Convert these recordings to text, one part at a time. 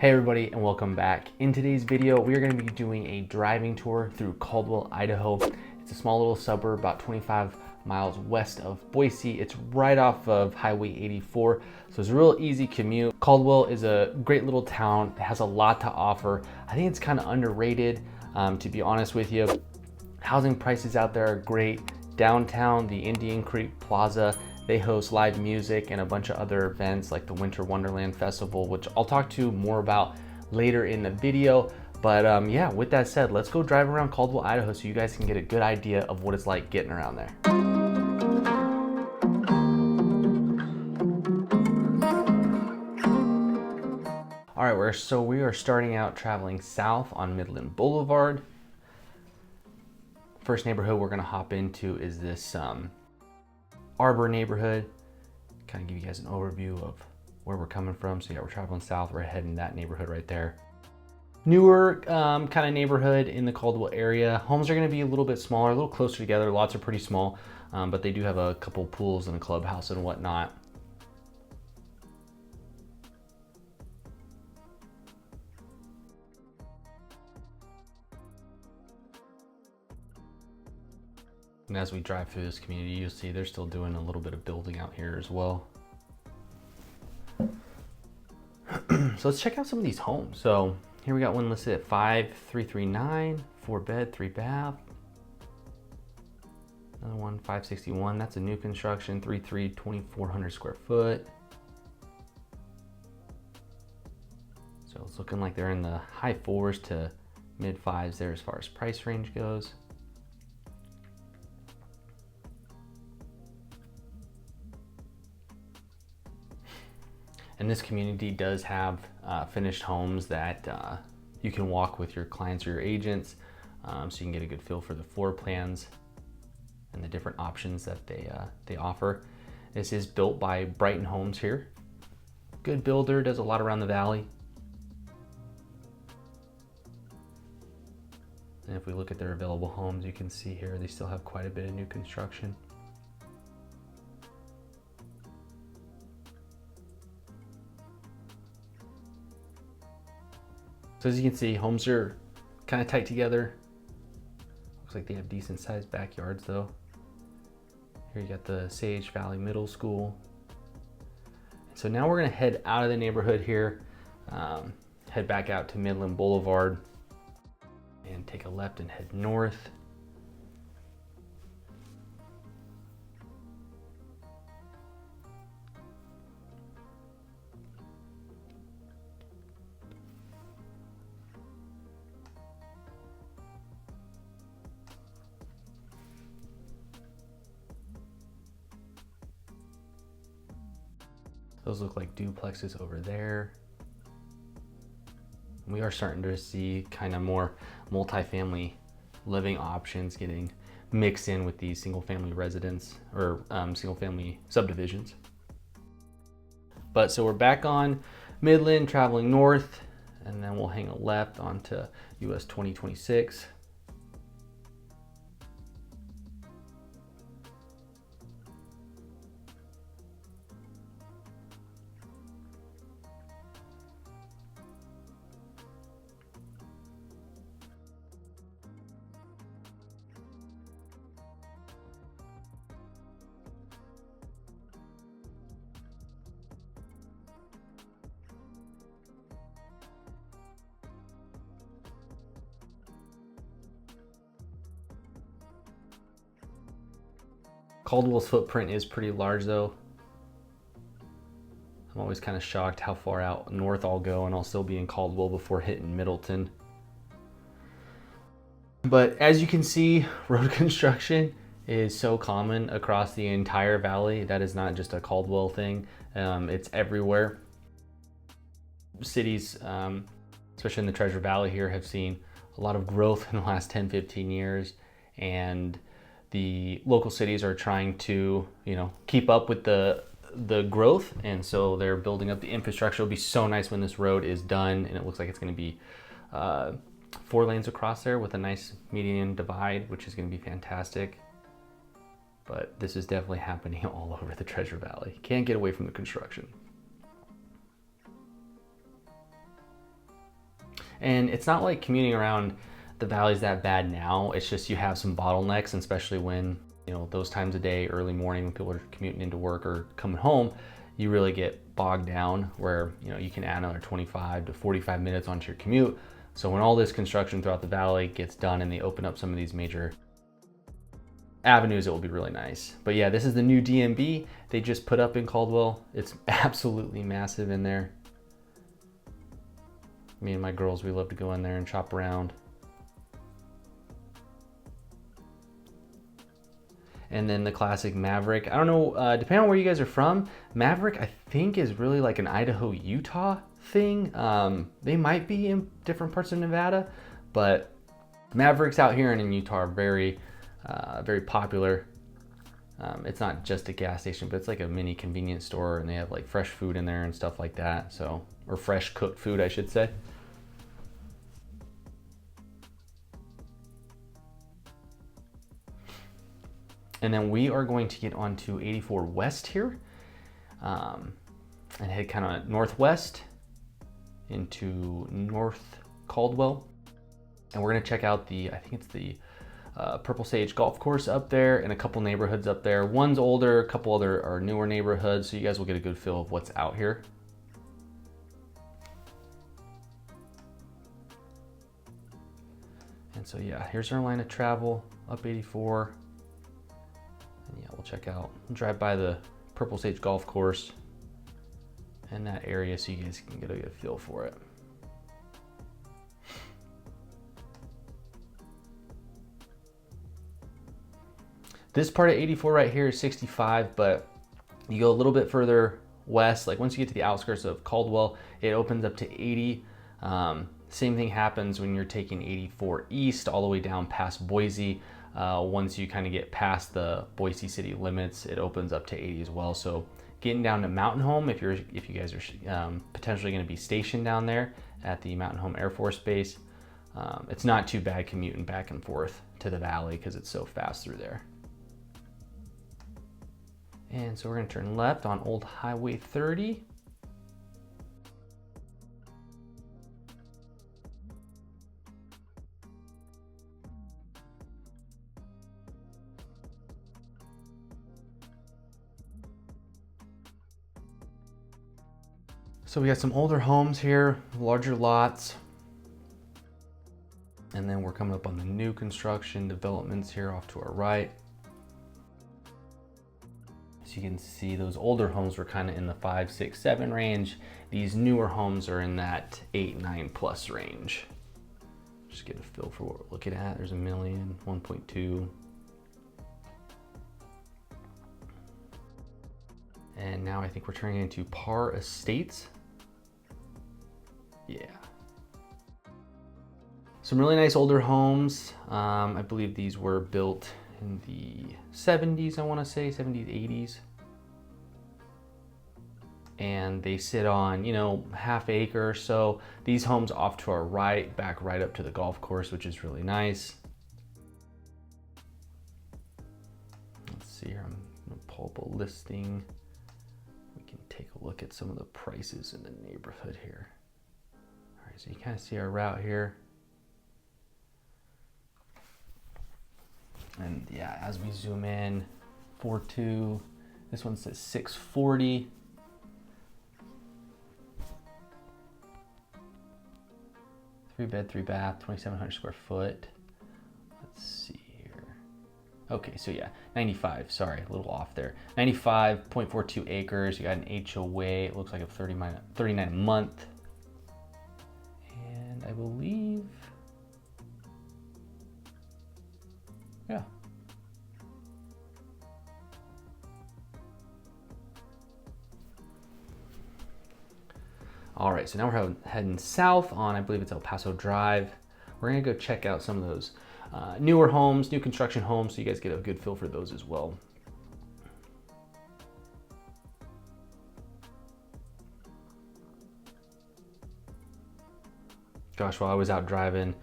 Hey everybody, and welcome back. In today's video, we are going to be doing a driving tour through Caldwell, Idaho. It's a small little suburb about 25 miles west of Boise. It's right off of Highway 84, so it's a real easy commute. Caldwell is a great little town. It has a lot to offer. I think it's kind of underrated, to be honest with you. Housing prices out there are great. Downtown, the Indian Creek Plaza, they host live music and a bunch of other events like the Winter Wonderland Festival, which I'll talk to more about later in the video. But yeah, with that said, let's go drive around Caldwell, Idaho so you guys can get a good idea of what it's like getting around there. All right, so we are starting out traveling south on Midland Boulevard. First neighborhood we're gonna hop into is this Arbor Neighborhood. Kind of give you guys an overview of where we're coming from. So yeah, we're traveling south, we're heading that neighborhood right there. Newer kind of neighborhood in the Caldwell area. Homes are gonna be a little bit smaller, a little closer together. Lots are pretty small, but they do have a couple pools and a clubhouse and whatnot. And as we drive through this community, you'll see they're still doing a little bit of building out here as well. So let's check out some of these homes. So here we got one listed at 5339, 4 bed, 3 bath. Another one, 561, that's a new construction, 2,400 square foot. So it's looking like they're in the high 4s to mid 5s there as far as price range goes. And this community does have finished homes that you can walk with your clients or your agents, so you can get a good feel for the floor plans and the different options that they offer. This is built by Brighton Homes here. Good builder, does a lot around the valley. And if we look at their available homes, you can see here they still have quite a bit of new construction. So as you can see, homes are kind of tight together. Looks like they have decent sized backyards though. Here you got the Sage Valley Middle School. So now we're gonna head out of the neighborhood here, head back out to Midland Boulevard and take a left and head north. Those look like duplexes over there. We are starting to see kind of more multifamily living options getting mixed in with these single family residents or single family subdivisions. But so we're back on Midland, traveling north, and then we'll hang a left onto US 2026. Caldwell's footprint is pretty large though. I'm always kind of shocked how far out north I'll go and I'll still be in Caldwell before hitting Middleton. But as you can see, road construction is so common across the entire valley. That is not just a Caldwell thing, it's everywhere. Cities, especially in the Treasure Valley here, have seen a lot of growth in the last 10-15 years, and the local cities are trying to, keep up with the growth, and so they're building up the infrastructure. It'll be so nice when this road is done, and it looks like it's going to be 4 lanes across there with a nice median divide, which is going to be fantastic. But this is definitely happening all over the Treasure Valley. Can't get away from the construction. And it's not like commuting around the valley's that bad now. It's just you have some bottlenecks, and especially when, you know, those times of day, early morning when people are commuting into work or coming home, you really get bogged down where, you know, you can add another 25 to 45 minutes onto your commute. So when all this construction throughout the valley gets done and they open up some of these major avenues, it will be really nice. But yeah, this is the new D&B they just put up in Caldwell. It's absolutely massive in there. Me and my girls, we love to go in there and shop around. And then the classic Maverick. I don't know, depending on where you guys are from, Maverick I think is really like an Idaho, Utah thing. They might be in different parts of Nevada, but Mavericks out here and in Utah are very popular. It's not just a gas station, but it's like a mini convenience store, and they have like fresh food in there and stuff like that. So, or fresh cooked food, I should say. And then we are going to get onto 84 West here, and head kind of northwest into North Caldwell. And we're gonna check out I think it's the Purple Sage Golf Course up there, and a couple neighborhoods up there. One's older, a couple other are newer neighborhoods, so you guys will get a good feel of what's out here. And so yeah, here's our line of travel up 84. And yeah, we'll check out, drive by the Purple Sage Golf Course and that area so you guys can get a good feel for it. This part of 84 right here is 65, but you go a little bit further west, like once you get to the outskirts of Caldwell, it opens up to 80. Same thing happens when you're taking 84 east all the way down past Boise. Once you kind of get past the Boise city limits, it opens up to 80 as well. So getting down to Mountain Home, if you guys are potentially going to be stationed down there at the Mountain Home Air Force Base, it's not too bad commuting back and forth to the valley because it's so fast through there. And so we're going to turn left on Old Highway 30. So we got some older homes here, larger lots. And then we're coming up on the new construction developments here off to our right. So you can see those older homes were kind of in the 5, 6, 7 range. These newer homes are in that 8, 9 plus range. Just get a feel for what we're looking at. There's $1 million, 1.2. And now I think we're turning into Par Estates. Yeah. Some really nice older homes. I believe these were built in the 70s, I want to say, 70s, 80s. And they sit on, you know, half acre or so. These homes off to our right, back right up to the golf course, which is really nice. Let's see here, I'm gonna pull up a listing. We can take a look at some of the prices in the neighborhood here. All right, so you kind of see our route here. And yeah, as we zoom in, 4.2, this one says 640. Three bed, 3 bath, 2,700 square foot. Let's see here. Okay, so yeah, 95, sorry, a little off there. 95.42 acres, you got an HOA, it looks like a 39 a month. And I believe, yeah. All right, so now we're heading south on, I believe it's El Paso Drive. We're gonna go check out some of those newer homes, new construction homes, so you guys get a good feel for those as well. Gosh, while I was out driving,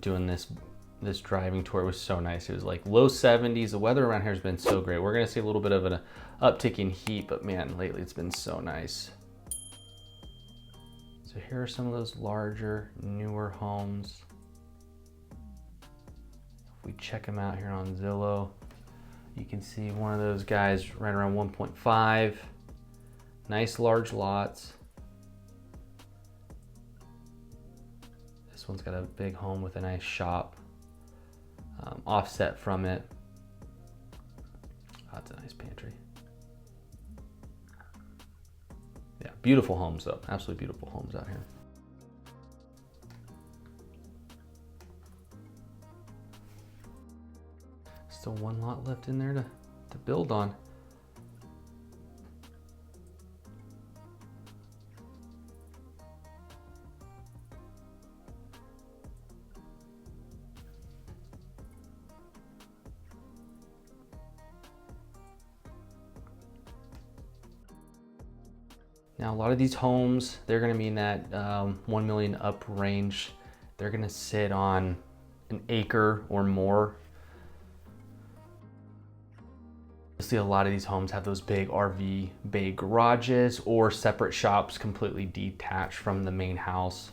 doing this driving tour, it was so nice. It was like low 70s. The weather around here has been so great. We're gonna see a little bit of an uptick in heat, but man, lately it's been so nice. So So here are some of those larger, newer homes. If we check them out here on Zillow, you can see one of those guys right around 1.5. Nice large lots. This one's got a big home with a nice shop offset from it. Oh, that's a nice pantry. Yeah, beautiful homes though. Absolutely beautiful homes out here. Still one lot left in there to build on. Now, a lot of these homes, they're gonna be in that 1 million up range. They're gonna sit on an acre or more. You'll see a lot of these homes have those big RV bay garages or separate shops completely detached from the main house.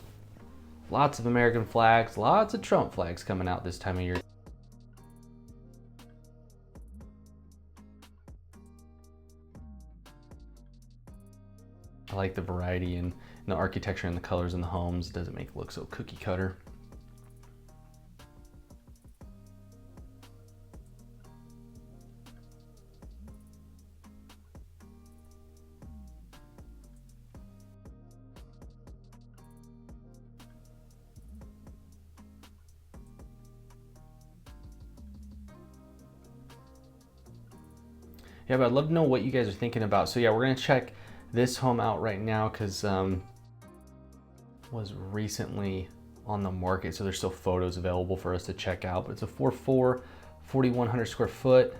Lots of American flags, lots of Trump flags coming out this time of year. I like the variety and the architecture and the colors in the homes. It doesn't make it look so cookie cutter. Yeah, but I'd love to know what you guys are thinking about. So yeah, we're gonna check this home out right now because was recently on the market, so there's still photos available for us to check out. But it's a 4.4, 4,100 square foot.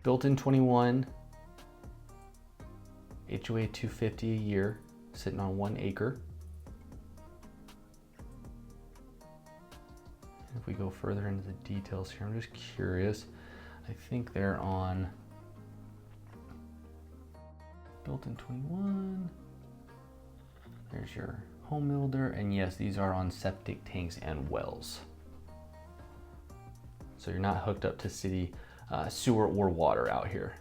Built in 21, HOA 250 a year, sitting on 1 acre. If we go further into the details here, I'm just curious. I think they're on built in 21. There's your home builder, and yes, these are on septic tanks and wells. So you're not hooked up to city sewer or water out here.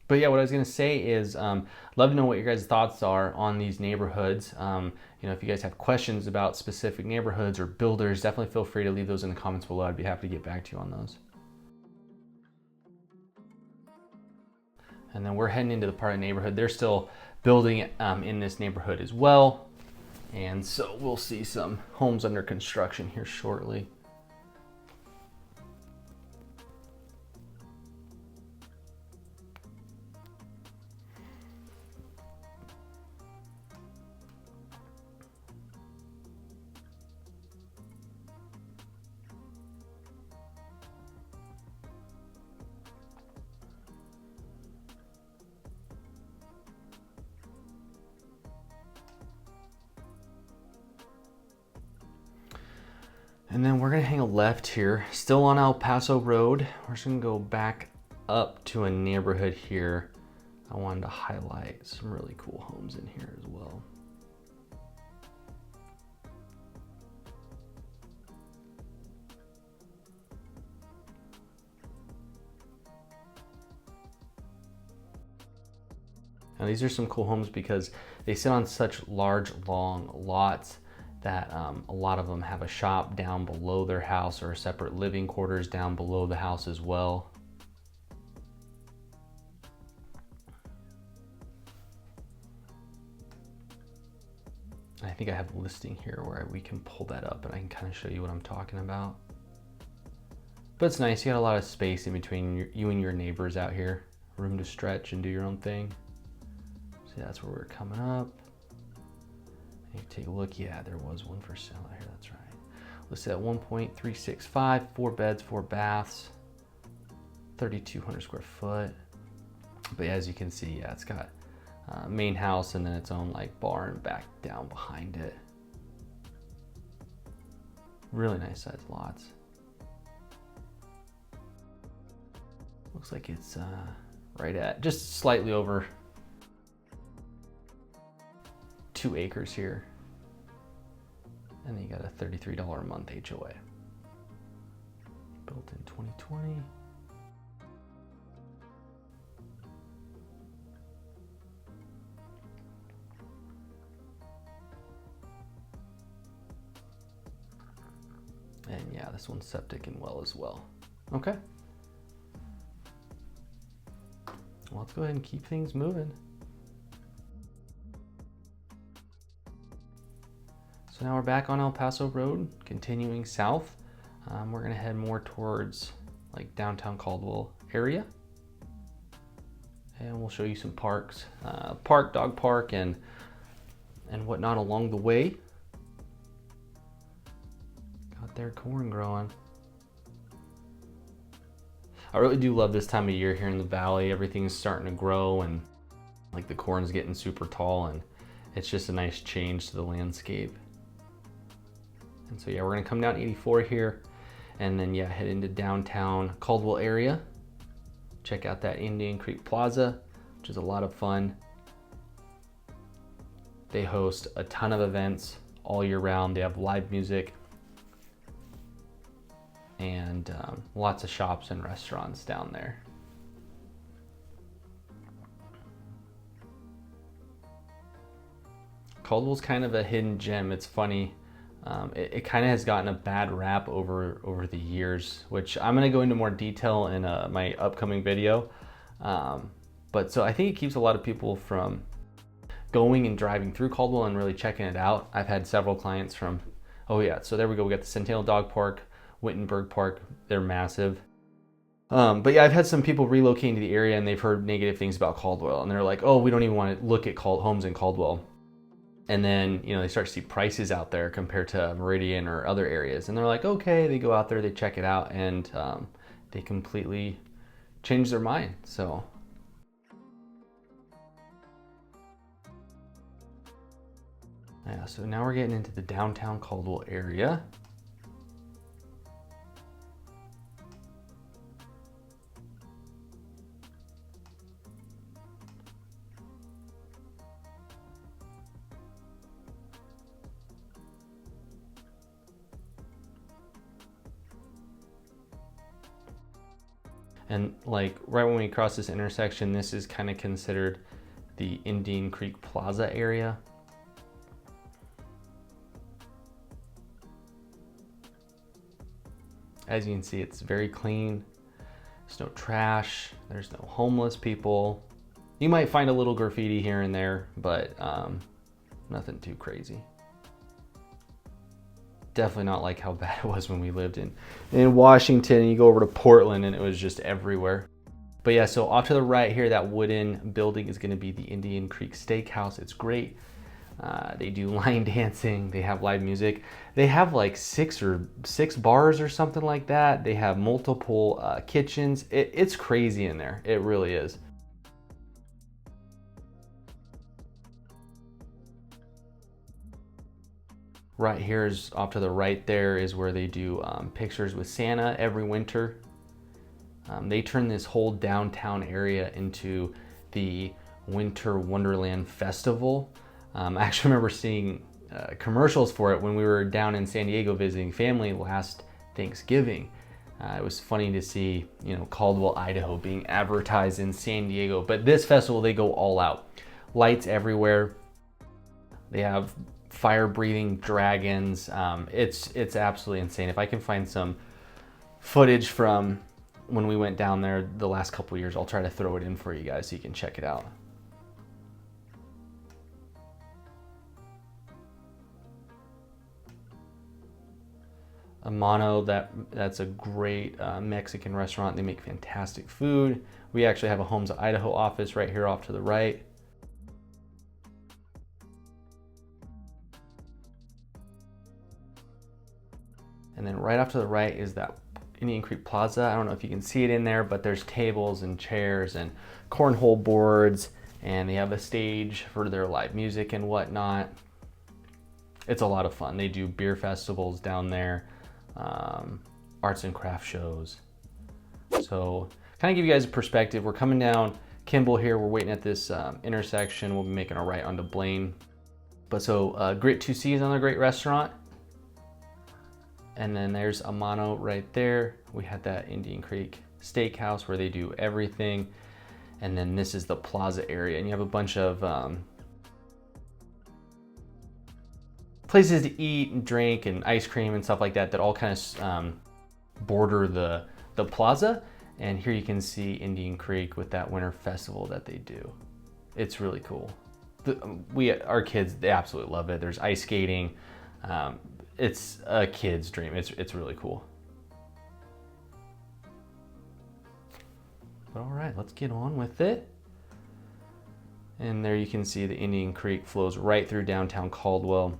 But yeah, what I was gonna say is, love to know what your guys' thoughts are on these neighborhoods. You know, if you guys have questions about specific neighborhoods or builders, definitely feel free to leave those in the comments below. I'd be happy to get back to you on those. And then we're heading into the part of the neighborhood. They're still building in this neighborhood as well. And so we'll see some homes under construction here shortly. And then we're gonna hang a left here, still on El Paso Road. We're just gonna go back up to a neighborhood here. I wanted to highlight some really cool homes in here as well. Now these are some cool homes because they sit on such large, long lots that a lot of them have a shop down below their house or separate living quarters down below the house as well. I think I have a listing here where we can pull that up and I can kind of show you what I'm talking about. But it's nice, you got a lot of space in between you and your neighbors out here. Room to stretch and do your own thing. So that's where we're coming up. You take a look, yeah, there was one for sale out here, that's right. Listed at 1.365, 4 beds, 4 baths, 3,200 square foot. But as you can see, yeah, it's got main house and then its own like barn back down behind it. Really nice sized lots. Looks like it's right at just slightly over 2 acres here. And then you got a $33 a month HOA. Built in 2020. And yeah, this one's septic and well as well. Okay. Well, let's go ahead and keep things moving. So now we're back on El Paso Road, continuing south. We're gonna head more towards like downtown Caldwell area. And we'll show you some parks, dog park and whatnot along the way. Got their corn growing. I really do love this time of year here in the valley. Everything's starting to grow and like the corn's getting super tall, and it's just a nice change to the landscape. And so yeah, we're gonna come down 84 here and then yeah, head into downtown Caldwell area. Check out that Indian Creek Plaza, which is a lot of fun. They host a ton of events all year round. They have live music and lots of shops and restaurants down there. Caldwell's kind of a hidden gem. It's funny. It kind of has gotten a bad rap over the years, which I'm going to go into more detail in my upcoming video. But so I think it keeps a lot of people from going and driving through Caldwell and really checking it out. I've had several clients from, oh yeah, so there we go. We got the Centennial Dog Park, Wittenberg Park. They're massive. But yeah, I've had some people relocating to the area and they've heard negative things about Caldwell, and they're like, oh, we don't even want to look at homes in Caldwell. And then, you know, they start to see prices out there compared to Meridian or other areas. And they're like, okay, they go out there, they check it out, and they completely change their mind. So yeah, so now we're getting into the downtown Caldwell area. And like right when we cross this intersection, this is kind of considered the Indian Creek Plaza area. As you can see, it's very clean. There's no trash. There's no homeless people. You might find a little graffiti here and there, but nothing too crazy. Definitely not like how bad it was when we lived in Washington, and you go over to Portland and it was just everywhere. But yeah, so off to the right here, that wooden building is gonna be the Indian Creek Steakhouse. It's great. They do line dancing, they have live music. They have like six bars or something like that. They have multiple kitchens. It's crazy in there, it really is. Right here is off to the right there is where they do pictures with Santa every winter. They turn this whole downtown area into the Winter Wonderland Festival. I actually remember seeing commercials for it when we were down in San Diego visiting family last Thanksgiving. It was funny to see, you know, Caldwell, Idaho being advertised in San Diego. But this festival, they go all out. Lights everywhere. They have fire-breathing dragons. It's absolutely insane. If I can find some footage from when we went down there the last couple years, I'll try to throw it in for you guys so you can check it out. Amano, that's a great Mexican restaurant. They make fantastic food. We actually have a Homes of Idaho office right here off to the right. And then right off to the right is that Indian Creek Plaza. I don't know if you can see it in there, but there's tables and chairs and cornhole boards, and they have a stage for their live music and whatnot. It's a lot of fun. They do beer festivals down there, arts and craft shows. So kind of give you guys a perspective. We're coming down Kimball here. We're waiting at this intersection. We'll be making a right onto Blaine. But so Grit 2C is another great restaurant. And then there's Amano right there. We had that Indian Creek Steakhouse where they do everything. And then this is the plaza area. And you have a bunch of places to eat and drink and ice cream and stuff like that that all kind of border the plaza. And here you can see Indian Creek with that winter festival that they do. It's really cool. Our kids, they absolutely love it. There's ice skating. It's a kid's dream. It's really cool. But all right, let's get on with it. And there you can see the Indian Creek flows right through downtown Caldwell.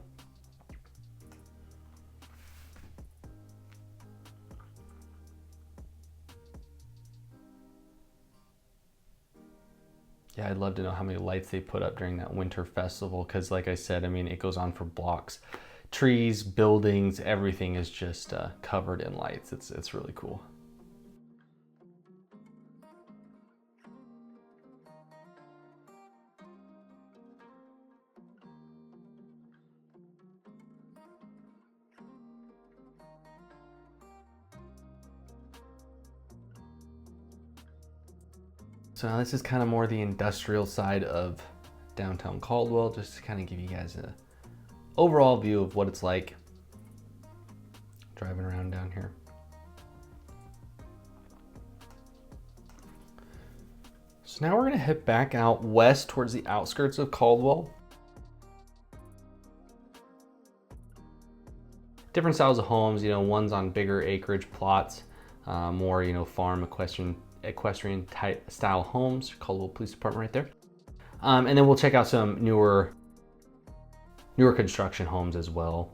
Yeah, I'd love to know how many lights they put up during that winter festival, because like I said, I mean, it goes on for blocks. Trees, buildings, everything is just covered in lights. It's really cool. So now this is kind of more the industrial side of downtown Caldwell, just to kind of give you guys an overall view of what it's like driving around down here. So now we're gonna head back out west towards the outskirts of Caldwell. Different styles of homes, you know, one's on bigger acreage plots, more, you know, farm equestrian type style homes. Caldwell Police Department right there. And then we'll check out some newer construction homes as well.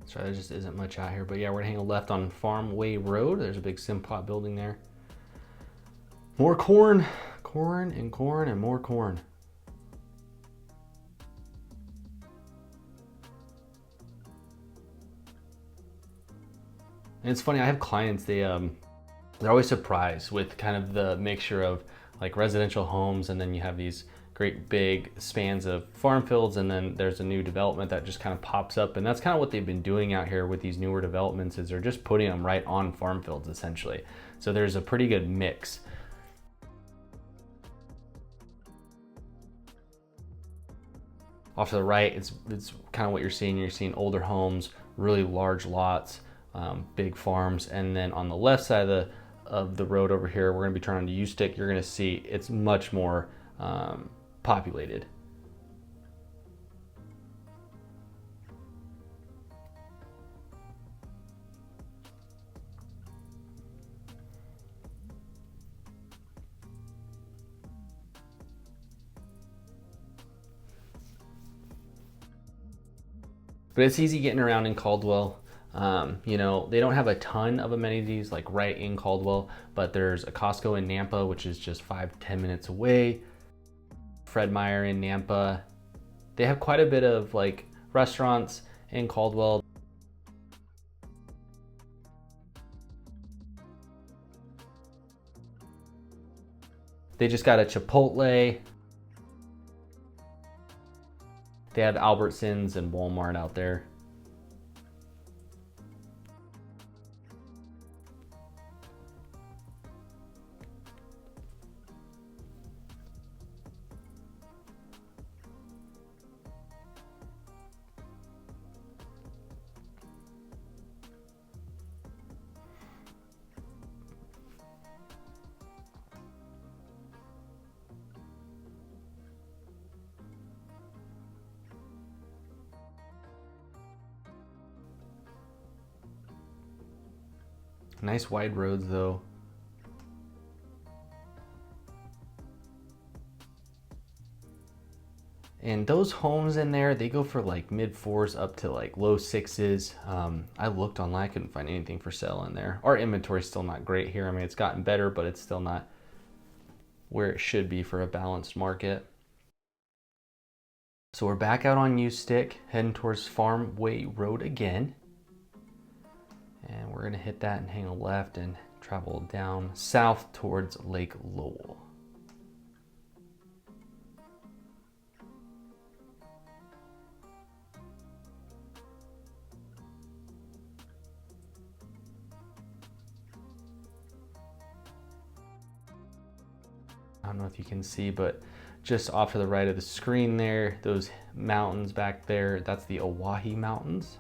So there just isn't much out here, but yeah, we're gonna hang a left on Farmway Road. There's a big Simplot building there. More corn, corn and corn and more corn. And it's funny, I have clients, they're always surprised with kind of the mixture of like residential homes, and then you have these great big spans of farm fields, and then there's a new development that just kind of pops up. And that's kind of what they've been doing out here with these newer developments, is they're just putting them right on farm fields essentially. So there's a pretty good mix. Off to the right, it's kind of what you're seeing. You're seeing older homes, really large lots, big farms. And then on the left side of the road over here, we're gonna be turning on to U-Stick. You're gonna see it's much more populated. But it's easy getting around in Caldwell. You know, they don't have a ton of amenities like right in Caldwell, but there's a Costco in Nampa, which is just 5-10 minutes away. Fred Meyer in Nampa. They have quite a bit of like restaurants in Caldwell. They just got a Chipotle. They have Albertsons and Walmart out there. Nice wide roads though. And those homes in there, they go for like mid fours up to like low sixes. I looked online, I couldn't find anything for sale in there. Our inventory's still not great here. I mean, it's gotten better, but it's still not where it should be for a balanced market. So we're back out on U-Stick, heading towards Farmway Road again. And we're gonna hit that and hang a left and travel down south towards Lake Lowell. I don't know if you can see, but just off to the right of the screen there, those mountains back there, that's the Oahe Mountains.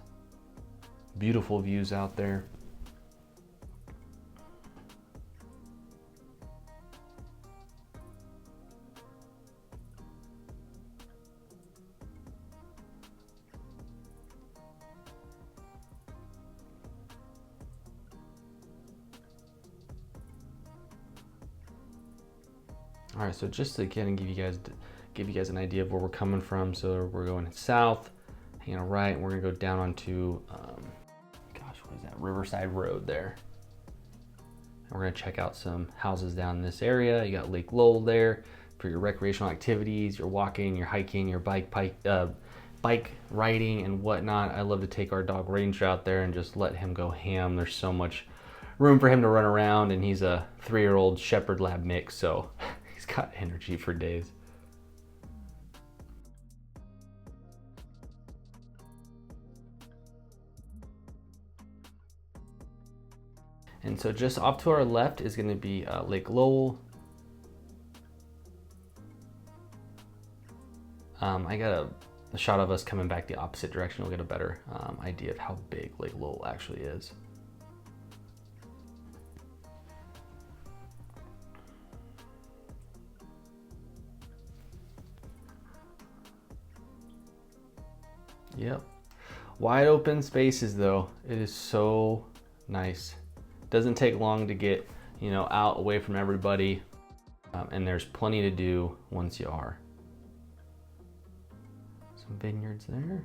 Beautiful views out there. All right, so just to again give you guys an idea of where we're coming from. So we're going south, hanging a right, and we're gonna go down onto, what is that, Riverside Road there. And we're gonna check out some houses down in this area. You got Lake Lowell there for your recreational activities, your walking, your hiking, your bike riding and whatnot. I love to take our dog Ranger out there and just let him go ham. There's so much room for him to run around, and he's a 3-year-old Shepherd Lab mix, so he's got energy for days. And so just off to our left is going to be Lake Lowell. I got a shot of us coming back the opposite direction. We'll get a better idea of how big Lake Lowell actually is. Yep. Wide open spaces though. It is so nice. Doesn't take long to get, out away from everybody. And there's plenty to do once you are. Some vineyards there.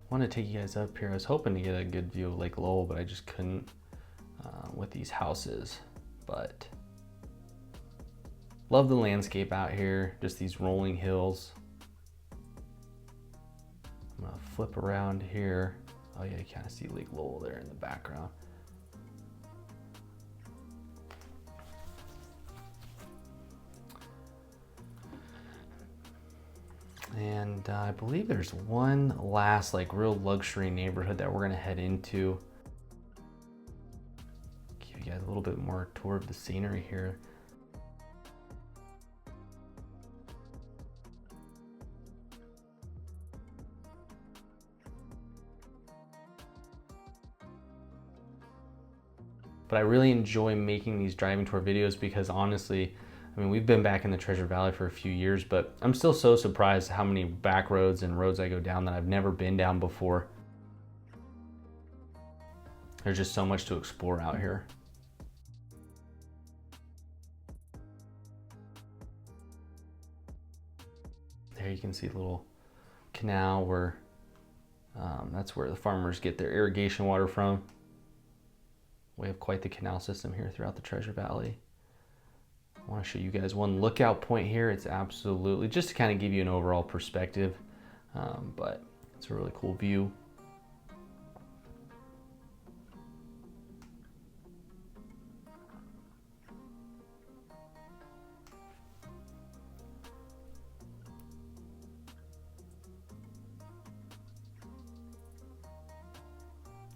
I want to take you guys up here. I was hoping to get a good view of Lake Lowell, but I just couldn't with these houses. But love the landscape out here, just these rolling hills. I'm gonna flip around here. Oh yeah, you kind of see Lake Lowell there in the background. And I believe there's one last real luxury neighborhood that we're gonna head into. Give you guys a little bit more tour of the scenery here. But I really enjoy making these driving tour videos because honestly, I mean, we've been back in the Treasure Valley for a few years, but I'm still so surprised how many back roads and roads I go down that I've never been down before. There's just so much to explore out here. There you can see a little canal where that's where the farmers get their irrigation water from. We have quite the canal system here throughout the Treasure Valley. I want to show you guys one lookout point here. It's absolutely, just to kind of give you an overall perspective, but it's a really cool view.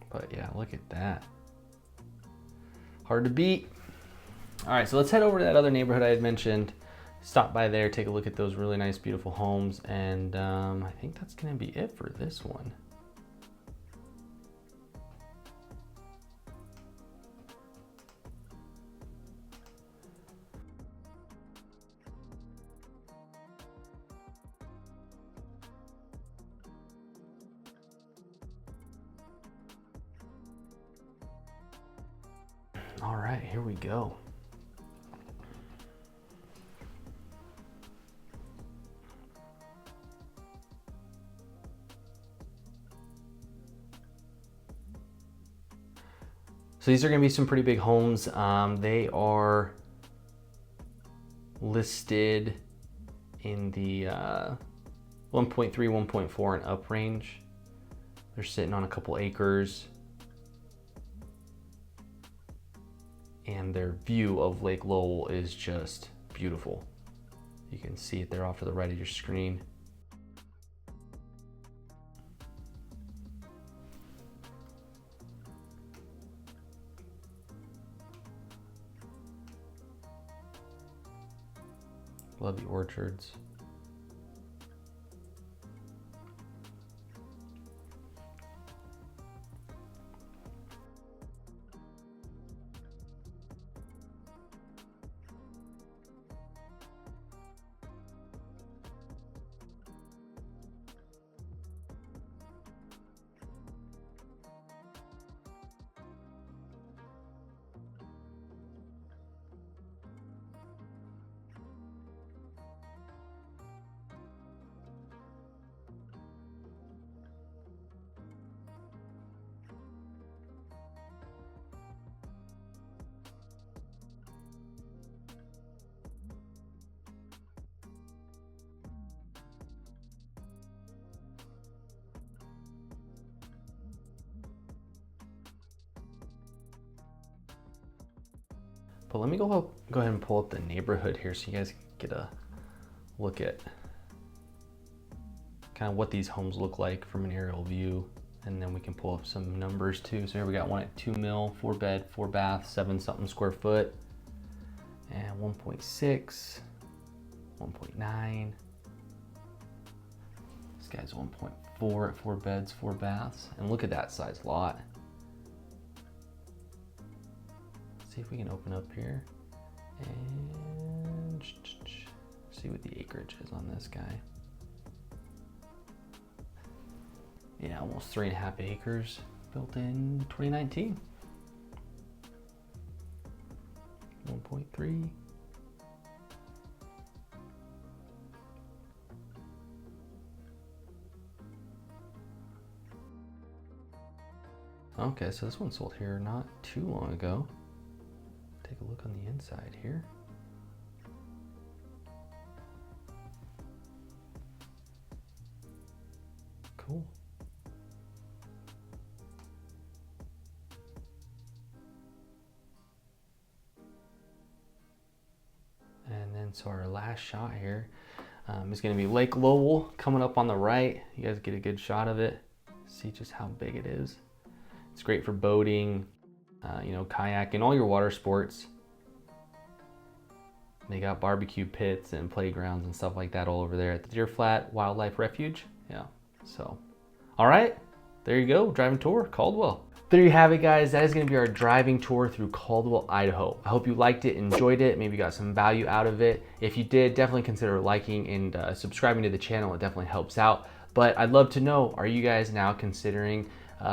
But yeah, look at that. Hard to beat. All right, so let's head over to that other neighborhood I had mentioned. Stop by there, take a look at those really nice, beautiful homes, and I think that's gonna be it for this one. All right, here we go. So these are going to be some pretty big homes. They are listed in the 1.3, 1.4 and up range. They're sitting on a couple acres. And their view of Lake Lowell is just beautiful. You can see it there off to the right of your screen. Love the orchards. But let me go ahead and pull up the neighborhood here so you guys get a look at kind of what these homes look like from an aerial view. And then we can pull up some numbers too. So here we got one at 2 mil, 4 bed, 4 bath, 7 something square foot, and 1.6, 1.9. This guy's 1.4 at 4 beds, 4 baths. And look at that size lot. See if we can open up here and see what the acreage is on this guy. Yeah, almost 3.5 acres, built in 2019. 1.3. Okay, so this one sold here not too long ago. Take a look on the inside here. Cool. And then so our last shot here is going to be Lake Lowell coming up on the right. You guys get a good shot of it. See just how big it is. It's great for boating, you know, kayaking, all your water sports. They got barbecue pits and playgrounds and stuff like that all over there at the Deer Flat Wildlife Refuge. Yeah, so, all right, there you go, driving tour, Caldwell. There you have it, guys. That is gonna be our driving tour through Caldwell, Idaho. I hope you liked it, enjoyed it, maybe got some value out of it. If you did, definitely consider liking and subscribing to the channel. It definitely helps out. But I'd love to know, are you guys now considering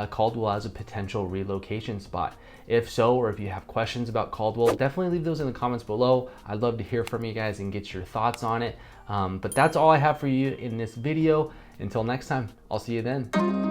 Caldwell as a potential relocation spot? If so, or if you have questions about Caldwell, definitely leave those in the comments below. I'd love to hear from you guys and get your thoughts on it. But that's all I have for you in this video. Until next time, I'll see you then.